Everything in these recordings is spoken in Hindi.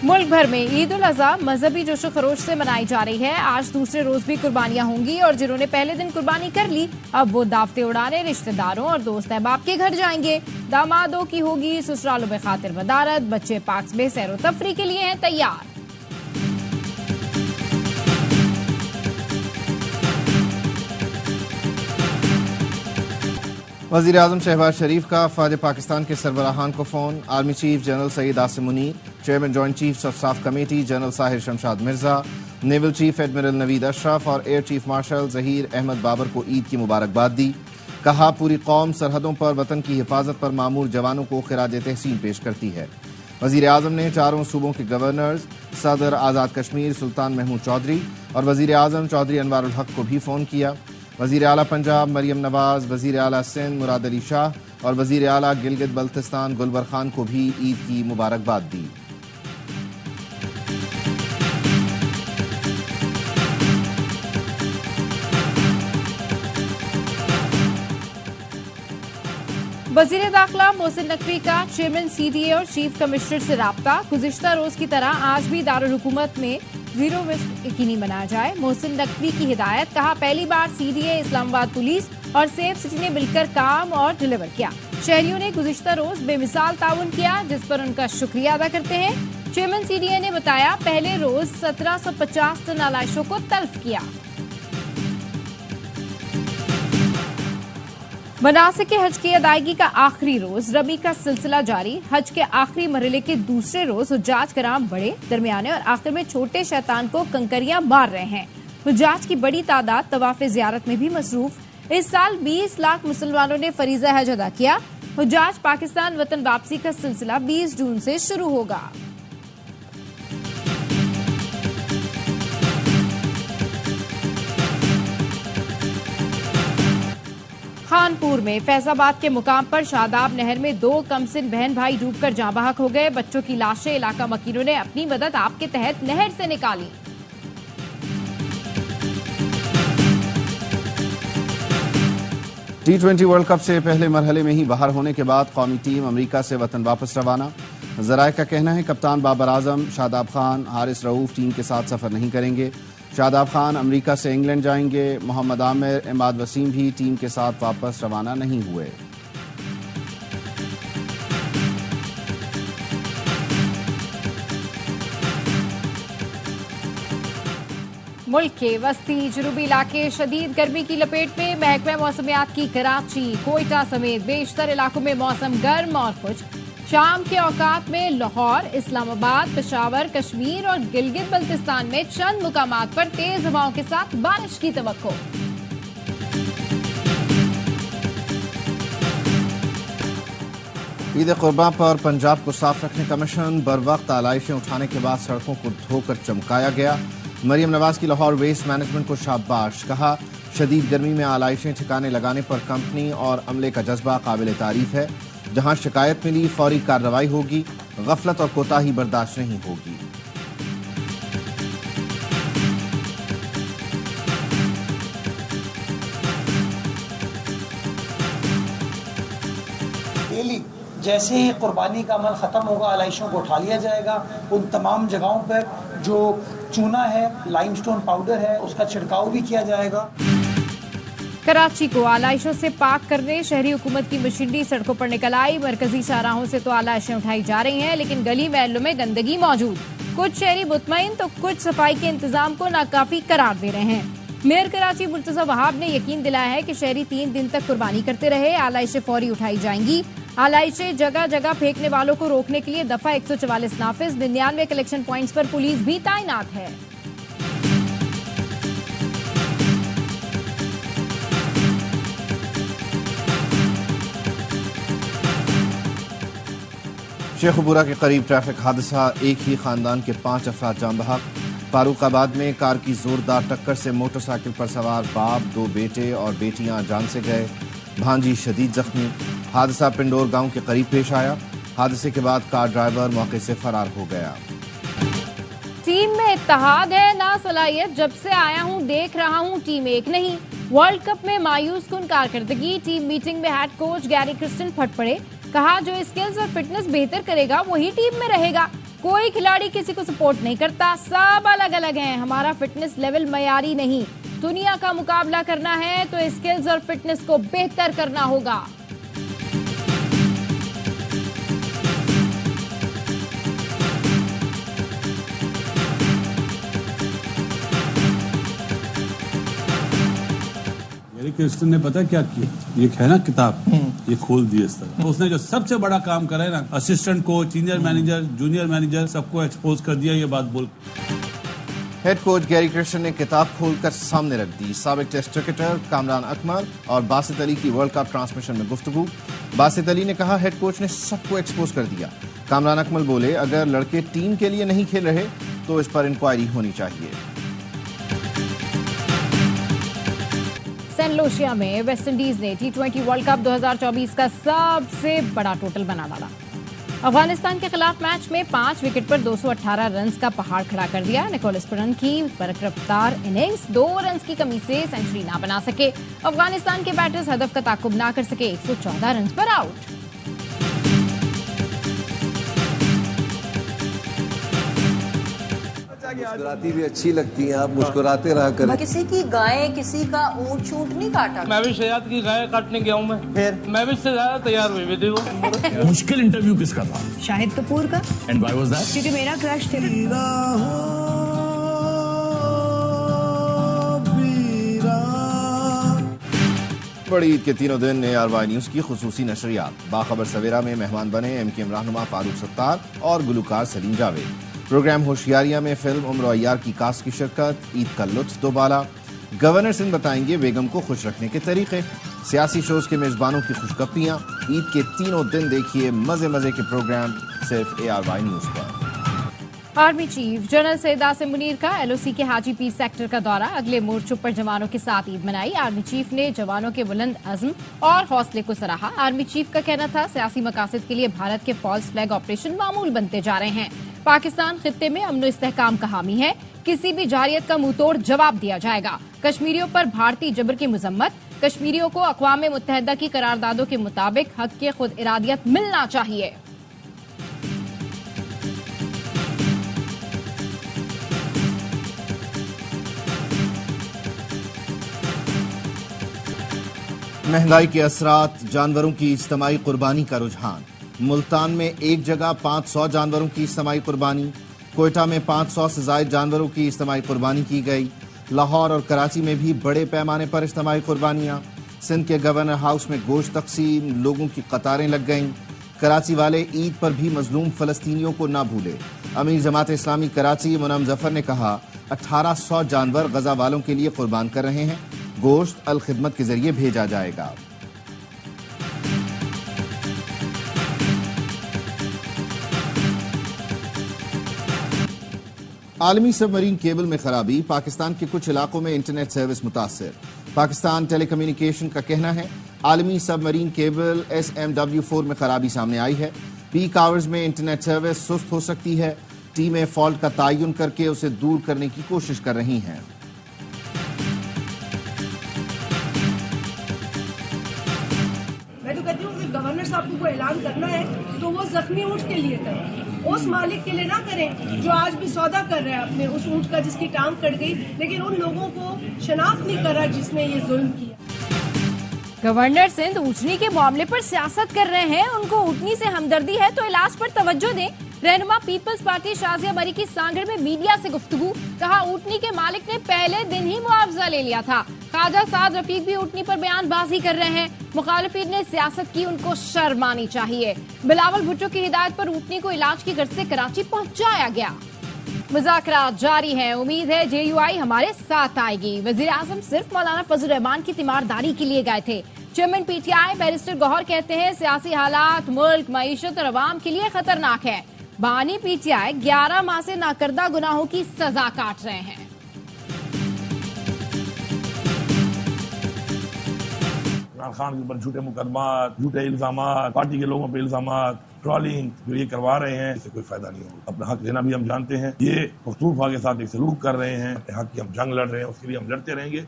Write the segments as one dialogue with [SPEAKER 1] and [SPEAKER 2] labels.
[SPEAKER 1] मुल्क भर में ईद उल अजहा मजहबी जोशो खरोश से मनाई जा रही है। आज दूसरे रोज भी कुर्बानियां होंगी और जिन्होंने पहले दिन कुर्बानी कर ली अब वो दावतें उड़ाने रिश्तेदारों और दोस्त अहबाब के घर जाएंगे। दामादों की होगी ससुरालों में खातिर मदारत, बच्चे पार्क में सैरो तफरी के लिए हैं तैयार।
[SPEAKER 2] वज़ीर आज़म शहबाज शरीफ का फ़ौज पाकिस्तान के सरबराहान को phone. Army chief general Saeed Asim Munir, chairman joint chiefs of staff committee general Sahir Shamshad Mirza, naval chief admiral Naveed Ashraf और air chief marshal Zaheer Ahmed Babar को ईद की मुबारकबाद दी। कहा, पूरी कौम सरहदों पर वतन की हिफाजत पर मामूर जवानों को खिराज तहसीन पेश करती है। वज़ीर आज़म ने चारों सूबों के गवर्नर्स, सदर आज़ाद कश्मीर सुल्तान महमूद चौधरी और वज़ीर आज़म चौधरी अनवारुल हक को भी फ़ोन किया। वज़ीर आला पंजाब मरियम नवाज, वज़ीर आला सिंध मुराद अली शाह और वज़ीर आला गिलगित बल्तिस्तान गुलबर खान को भी ईद की मुबारकबाद दी।
[SPEAKER 1] वज़ीर दाखिला मोहसिन नकवी का चेयरमैन CDA और चीफ कमिश्नर से राब्ता। गुज़िश्ता रोज की तरह आज भी दारुल हुकूमत में जीरो वेस्ट यकीनी बनाया जाए। मोहसिन नकवी की हिदायत। कहा, पहली बार CDA, इस्लामाबाद पुलिस और सेफ सिटी ने मिलकर काम और डिलीवर किया। शहरियों ने गुज़िश्ता रोज बेमिसाल ताउन किया जिस पर उनका शुक्रिया अदा करते हैं। चेयरमैन CDA ने बताया, पहले रोज 1750 टन आलाइशों को तल्फ किया। मनासिक हज की अदायगी का आखिरी रोज रबी का सिलसिला जारी। हज के आखिरी मरहले के दूसरे रोज हुज्जाज कराम बड़े, दरमियाने और आखिर में छोटे शैतान को कंकरियां मार रहे हैं। हुज्जाज की बड़ी तादाद तवाफ ज़ियारत में भी मसरूफ। इस साल 20 लाख मुसलमानों ने फरीज़ा हज अदा किया। हुज्जाज पाकिस्तान वतन वापसी का सिलसिला 20 जून से शुरू होगा। खानपुर में फैजाबाद के मुकाम पर शादाब नहर में 2 कमसिन बहन भाई डूबकर जाँ बहक हो गए। बच्चों की लाशें इलाका मकीनों ने अपनी मदद आपके तहत नहर से निकाली।
[SPEAKER 2] T20 वर्ल्ड कप से पहले मरहले में ही बाहर होने के बाद कौमी टीम अमेरिका से वतन वापस रवाना। ज़राए का कहना है कप्तान बाबर आजम, शादाब खान, हारिस रऊफ टीम के साथ सफर नहीं करेंगे। शादाब खान अमेरिका से इंग्लैंड जाएंगे। मोहम्मद आमिर, इमाद वसीम भी टीम के साथ वापस रवाना नहीं हुए।
[SPEAKER 1] मुल्क के वस्ती जनूबी इलाके शदीद गर्मी की लपेट में। महकमा मौसमियात की कराची, कोयटा समेत बेशतर इलाकों में मौसम गर्म और खुश्क। शाम के औकात में लाहौर, इस्लामाबाद, पेशावर, कश्मीर और गिलगित बल्तिस्तान में चंद मुकामात पर तेज हवाओं के साथ बारिश की तवक्को।
[SPEAKER 2] ईद कुर्बान पर पंजाब को साफ रखने का मिशन। बर वक्त आलाइशें उठाने के बाद सड़कों को धोकर चमकाया गया। मरियम नवाज की लाहौर वेस्ट मैनेजमेंट को शाबाश। कहा, शदीद गर्मी में आलाइशें ठिकाने लगाने पर कंपनी और अमले का जज्बा काबिल तारीफ है। जहां शिकायत मिली फौरी कार्रवाई होगी। गफलत और कोताही बर्दाश्त नहीं होगी।
[SPEAKER 3] डेली जैसे ही कुर्बानी का अमल ख़त्म होगा आलाइशों को उठा लिया जाएगा। उन तमाम जगहों पर जो चूना है, लाइमस्टोन पाउडर है, उसका छिड़काव भी किया जाएगा।
[SPEAKER 1] कराची को आलाइशों से पाक करने शहरी हुकूमत की मशीनरी सड़कों पर निकल आई। मरकजी शाहराहों से तो आलाइशें उठाई जा रही हैं, लेकिन गली महलों में गंदगी मौजूद। कुछ शहरी मुतमईन तो कुछ सफाई के इंतजाम को नाकाफी करार दे रहे हैं। मेयर कराची मुर्तजा वहाब ने यकीन दिलाया है कि शहरी 3 दिन तक कुर्बानी करते रहे। आलाइशें फौरी उठाई जाएंगी। आलाइशें जगह जगह फेंकने वालों को रोकने के लिए दफा 144 नाफिज। 99 कलेक्शन पॉइंट्स पर पुलिस भी तैनात है।
[SPEAKER 2] शेखुपुरा के करीब ट्रैफिक हादसा, एक ही खानदान के 5 अफराद जाँ बहक। फारूकाबाद में कार की जोरदार टक्कर से मोटरसाइकिल पर सवार बाप, 2 बेटे और बेटियां जान से गए। भांजी शदीद जख्मी। हादसा पिंडोर गांव के करीब पेश आया। हादसे के बाद कार ड्राइवर मौके से फरार हो गया।
[SPEAKER 1] टीम में इत्तेहाद है ना सलाहियत। जब से आया हूं देख रहा हूं टीम एक नहीं। वर्ल्ड कप में मायूस कुन कारकर्दगी। टीम मीटिंग में हेड कोच गैरी क्रिस्टन फट पड़े। कहा, जो स्किल्स और फिटनेस बेहतर करेगा वही टीम में रहेगा। कोई खिलाड़ी किसी को सपोर्ट नहीं करता, सब अलग अलग हैं। हमारा फिटनेस लेवल मयारी नहीं, दुनिया का मुकाबला करना है तो स्किल्स और फिटनेस को बेहतर करना होगा।
[SPEAKER 4] क्रिस्टन ने पता क्या किया, ये है ना किताब, ये खोल दी इस तरह। तो उसने जो सबसे बड़ा काम करा है ना, assistant coach, senior manager, junior manager, सबको एक्सपोज कर दिया ये बात बोल।
[SPEAKER 2] हेड कोच गैरी क्रिस्टन ने किताब खोलकर सामने रख दी। साबिक टेस्ट क्रिकेटर कामरान अकमल और बासित अली की वर्ल्ड कप ट्रांसमिशन में गुफ्तगू। बासित अली ने कहा हेड कोच ने सबको एक्सपोज कर दिया। कामरान अकमल बोले अगर लड़के टीम के लिए नहीं खेल रहे तो इस पर इंक्वायरी होनी चाहिए।
[SPEAKER 1] सेंट लूसिया में वेस्टइंडीज ने T20 वर्ल्ड कप 2024 का सबसे बड़ा टोटल बना डाला। अफगानिस्तान के खिलाफ मैच में 5 विकेट पर 218 रन का पहाड़ खड़ा कर दिया। निकोलस पुरन की बरकरार इनिंग्स 2 रन की कमी से सेंचुरी ना बना सके। अफगानिस्तान के बैटर्स हदफ का ताकुब ना कर सके, 114 रन पर आउट।
[SPEAKER 5] मुस्कुराती भी अच्छी लगती हैं, आप मुस्कुराते रहा करें।
[SPEAKER 6] किसी की गाय, किसी का ऊंट छूट नहीं काटा।
[SPEAKER 7] मैं भी शहजाद की गाय काटने गया हूँ। मैं भी इससे ज्यादा तैयार हुई थी। वो
[SPEAKER 8] मुश्किल इंटरव्यू किसका था?
[SPEAKER 6] शाहिद कपूर का।
[SPEAKER 8] And why was that?
[SPEAKER 6] क्योंकि मेरा क्रश थे।
[SPEAKER 2] बड़ी ईद के तीनों दिन ARY न्यूज की खुसूसी नशरियात। बाखबर सवेरा में मेहमान बने MKM रहनुमा फारूक सत्तार और गुलकार सलीम जावेद। प्रोग्राम होशियारियां में फिल्म उम्र अय्यार की कास्ट की शिरकत। ईद का लुत्फ दोबाला। गवर्नर सिंध बताएंगे बेगम को खुश रखने के तरीके। सियासी शोज के मेजबानों की खुशगपियां। ईद के तीनों दिन देखिए मजे मजे के प्रोग्राम सिर्फ ARY न्यूज पर।
[SPEAKER 1] Army chief general Syed Asim Munir का LOC के हाजी पीर सेक्टर का दौरा। अगले मोर्चों पर जवानों के साथ ईद मनाई। आर्मी चीफ ने जवानों के बुलंद अज़्म और हौसले को सराहा। आर्मी चीफ का कहना था सियासी मकासद के लिए भारत के फॉल्स फ्लैग ऑपरेशन मामूल बनते जा रहे हैं। पाकिस्तान खित्ते में अमन इस्तेहकाम का हामी है, किसी भी जारियत का मुंहतोड़ जवाब दिया जाएगा। कश्मीरियों पर भारतीय जबर की मजम्मत। कश्मीरियों को अक़वाम मुत्तहिदा की करारदादों के मुताबिक हक के खुद इरादियत मिलना चाहिए।
[SPEAKER 2] महंगाई के असरात, जानवरों की इज्तिमाई कुर्बानी का रुझान। मुल्तान में एक जगह 500 जानवरों की इज्तिमाई कुर्बानी। कोयटा में 500 से ज्यादा जानवरों की इज्तिमाई कुर्बानी की गई। लाहौर और कराची में भी बड़े पैमाने पर इज्तिमाई कुर्बानियां। सिंध के गवर्नर हाउस में गोश्त तकसीम, लोगों की कतारें लग गईं। कराची वाले ईद पर भी मजलूम फलस्तीनियों को ना भूले। अमीर जमात इस्लामी कराची मुनम जफर ने कहा 1800 जानवर गजा वालों के लिए कुर्बान कर रहे हैं। गोश्त अल खिदमत के जरिए भेजा जाएगा। आलमी सबमरीन केबल में खराबी। पाकिस्तान के कुछ इलाकों में इंटरनेट सर्विस मुतासिर। पाकिस्तान टेलीकम्युनिकेशन का कहना है आलमी सबमरीन केबल SMW4 में खराबी सामने आई है। पीक आवर्स में इंटरनेट सर्विस सुस्त हो सकती है। टीमें फॉल्ट का तयन करके उसे दूर करने की कोशिश कर रही हैं।
[SPEAKER 9] मैं तो कहती हूँ कि गवर्नर साहब को ऐलान करना है तो वो जख्मी ऊँट के लिए करें, उस मालिक के लिए ना करें जो आज भी सौदा कर रहा है अपने उस ऊँट का जिसकी टांग कट गई, लेकिन उन लोगों को शनाख्त नहीं कर रहा जिसने ये जुल्म किया।
[SPEAKER 1] गवर्नर सिंध ऊँटनी के मामले पर सियासत कर रहे हैं। उनको ऊँटनी से हमदर्दी है तो इलाज पर तवज्जो दें। रहनुमा पीपल्स पार्टी शाजिया मरी की सांगड़ में मीडिया से गुफ्तगू। कहा ऊँटनी के मालिक ने पहले दिन ही मुआवजा ले लिया था। ख्वाजा साद रफीक भी ऊँटनी पर बयानबाजी कर रहे हैं। मुखालिफिन ने सियासत की, उनको शर्म आनी चाहिए। बिलावल भुट्टो की हिदायत पर ऊँटनी को इलाज की गर्ज से कराची पहुंचाया गया। मुज़ाकरात जारी हैं। उम्मीद है JUI हमारे साथ आएगी। वजीर आजम सिर्फ मौलाना फजल रहमान की तीमारदारी के लिए गए थे। चेयरमैन PTI बैरिस्टर गौहर कहते हैं सियासी हालात मुल्क, मईशत और अवाम के लिए खतरनाक है। बानी PTI 11 माह से नाकर्दा गुनाहों की सजा काट रहे हैं।
[SPEAKER 8] इमरान खान के ऊपर झूठे मुकदमात, झूठे इल्जामात, पार्टी के लोगों पे इल्जामात, ट्रॉलिंग जो ये करवा रहे हैं, इससे कोई फायदा नहीं होगा। अपना हक देना भी हम जानते हैं। ये पख्तूनख्वा के साथ एक सलूक कर रहे हैं। हक की हम जंग लड़ रहे हैं, उसके लिए हम लड़ते रहेंगे।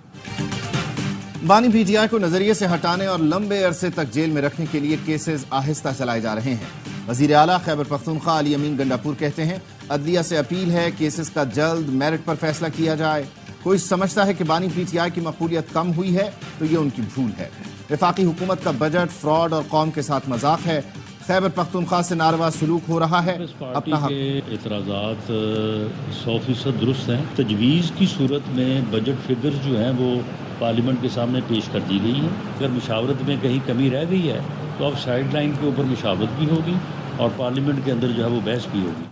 [SPEAKER 2] बानी PTI को नजरिए से हटाने और लंबे अरसे तक जेल में रखने के लिए केसेस आहिस्ता चलाए जा रहे हैं। वजीर आला खैबर पख्तूनख्वा अली अमीन गंडापुर कहते हैं, अदलिया से अपील है केसेस का जल्द मेरिट पर फैसला किया जाए। कोई समझता है कि बानी पीटीआई की मकबूलियत कम हुई है तो ये उनकी भूल है। वफाकी हुकूमत का बजट फ्रॉड और कौम के साथ मजाक है। खैबर पख्तूनख्वा से नारवा सलूक हो रहा है। अपना
[SPEAKER 10] एतराज़ात 100% दुरुस्त हैं। तजवीज़ की सूरत में बजट फिगर्स जो हैं वो पार्लियामेंट के सामने पेश कर दी गई हैं। अगर मुशावरत में कहीं कमी रह गई है तो अब साइड लाइन के ऊपर मुशावरत भी होगी और पार्लियामेंट के अंदर जो है वो बहस भी होगी।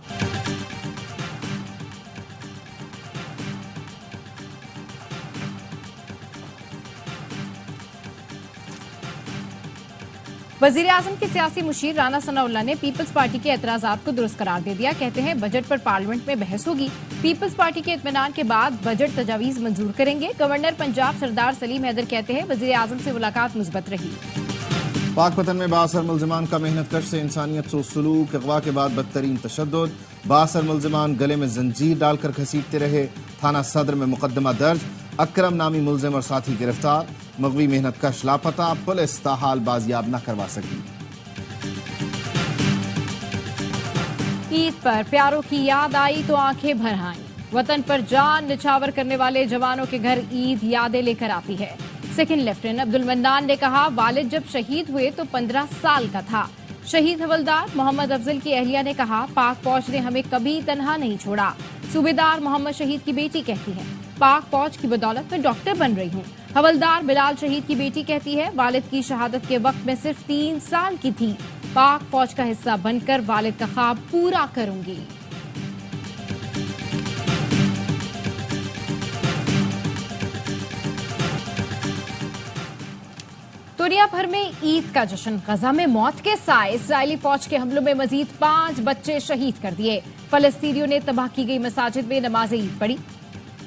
[SPEAKER 1] वजीर आजम के सियासी मुशीर राना सनाउल्लाह ने पीपल्स पार्टी के एतराजात को दुरुस्त करार दे दिया। कहते हैं बजट पर पार्लियामेंट में बहस होगी। पीपल्स पार्टी के इत्मीनान के बाद बजट तजावीज मंजूर करेंगे। गवर्नर पंजाब सरदार सलीम हैदर कहते हैं वजीर आजम से मुलाकात मुस्बत रही।
[SPEAKER 2] पाकपतन में बासर मुलजिमान का मेहनत कश से इंसानियत सो सलूक, अगवा के बाद बदतरीन तशद्दुद। बासर मुलजिमान गले में जंजीर डालकर घसीटते रहे। थाना सदर में मुकदमा दर्ज। अकरम नामी मुलजिम और साथी गिरफ्तार। मगवी मेहनत कश लापता। पुलिस ताहाल बाजियाब न करवा सकी।
[SPEAKER 1] ईद पर प्यारों की याद आई तो आंखें भर आईं। वतन पर जान निछावर करने वाले जवानों के घर ईद यादें लेकर आती है। सेकंड लेफ्टिनेंट अब्दुल मन्नान ने कहा, वालिद जब शहीद हुए तो 15 साल का था। शहीद हवलदार मोहम्मद अफजल की अहलिया ने कहा, पाक फौज ने हमें कभी तन्हा नहीं छोड़ा। सूबेदार मोहम्मद शहीद की बेटी कहती है, पाक फौज की बदौलत मैं डॉक्टर बन रही हूँ। हवलदार बिलाल शहीद की बेटी कहती है, वालिद की शहादत के वक्त में सिर्फ 3 साल की थी। पाक फौज का हिस्सा बनकर वालिद का ख्वाब पूरा करूंगी। दुनिया भर में ईद का जश्न। गजा में मौत के साए इस्राएली फौज के हमलों में मजीद 5 बच्चे शहीद कर दिए। फलस्तीनियों ने तबाह की गई मसाजिद में नमाज ईद पढ़ी।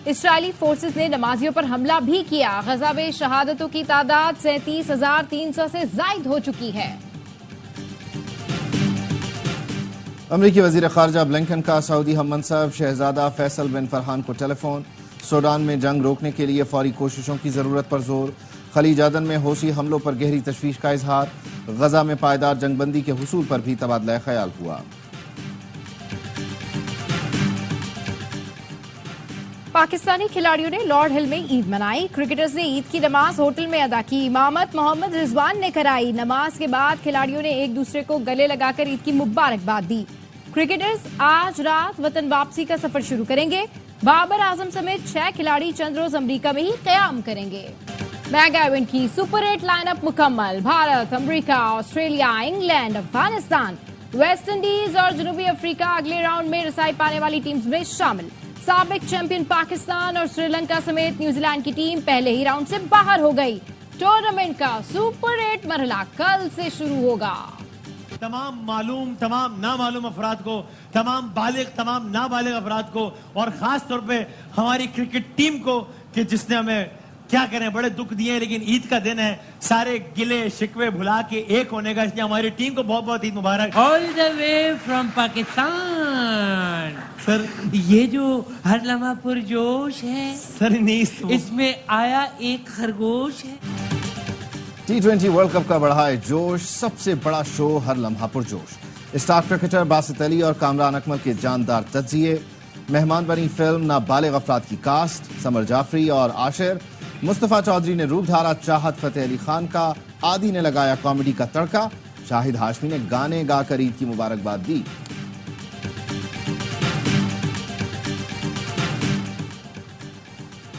[SPEAKER 1] इस्राएली फोर्सेस ने नमाजियों पर हमला भी किया। गजा में शहादतों की तादाद 37,300 से जायद हो चुकी है।
[SPEAKER 2] अमरीकी वजीर खारजा ब्लिंकन का सऊदी हम मनसब शहजादा फैसल बिन फरहान को टेलीफोन। सूडान में जंग रोकने के लिए फौरी कोशिशों की जरूरत पर जोर। खलीज अदन में हौसी हमलों पर गहरी तशवीश का इजहार। गजा में पायदार जंगबंदी के हुसूल पर भी तबादला ख्याल हुआ।
[SPEAKER 1] पाकिस्तानी खिलाड़ियों ने लॉर्ड हिल में ईद मनाई। क्रिकेटर्स ने ईद की नमाज होटल में अदा की। इमामत मोहम्मद रिजवान ने कराई। नमाज के बाद खिलाड़ियों ने एक दूसरे को गले लगाकर ईद की मुबारकबाद दी। क्रिकेटर्स आज रात वतन वापसी का सफर शुरू करेंगे। बाबर आजम समेत 6 खिलाड़ी चंद रोज अमरीका में ही कयाम करेंगे। मेगा इवेंट की सुपर 8 लाइनअप मुकम्मल। भारत, अमरीका, Australia, England, Afghanistan, West Indies और जनूबी अफ्रीका अगले राउंड में रसाई पाने वाली टीम्स में शामिल। साबिक चैंपियन पाकिस्तान और श्रीलंका समेत न्यूजीलैंड की टीम पहले ही राउंड से बाहर हो गई। टूर्नामेंट का सुपर 8 मरहला कल से शुरू होगा।
[SPEAKER 11] तमाम मालूम, तमाम नामालूम अफराद को, तमाम बालिग, तमाम नाबालिग अफराद को और खास तौर पे हमारी क्रिकेट टीम को कि जिसने हमें क्या करें बड़े दुख दिए, लेकिन ईद का दिन है, सारे गिले शिकवे भुला के एक होने का, इसलिए हमारी टीम को बहुत बहुत ईद मुबारक।
[SPEAKER 12] All the way from Pakistan.
[SPEAKER 11] Sir
[SPEAKER 12] ये जो हर लम्हा पुरजोश है
[SPEAKER 11] सर, नहीं
[SPEAKER 12] इसमें आया एक खरगोश है।
[SPEAKER 2] T20 वर्ल्ड कप का बढ़ाए जोश। सबसे बड़ा शो हर लम्हा पुरजोश। स्टार क्रिकेटर बासित अली और कामरान अकमल के जानदार तज्जिए। मेहमान बनी फिल्म नाबालिग अफराद की कास्ट। समर जाफरी और आशिर। मुस्तफा चौधरी ने रूप धारा चाहत फतेह अली खान का। आदि ने लगाया कॉमेडी का तड़का। शाहिद हाशमी ने गाने गाकर ईद की मुबारकबाद दी।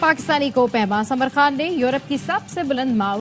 [SPEAKER 1] पाकिस्तानी को पैमा समर खान ने यूरोप की सबसे बुलंद माउथ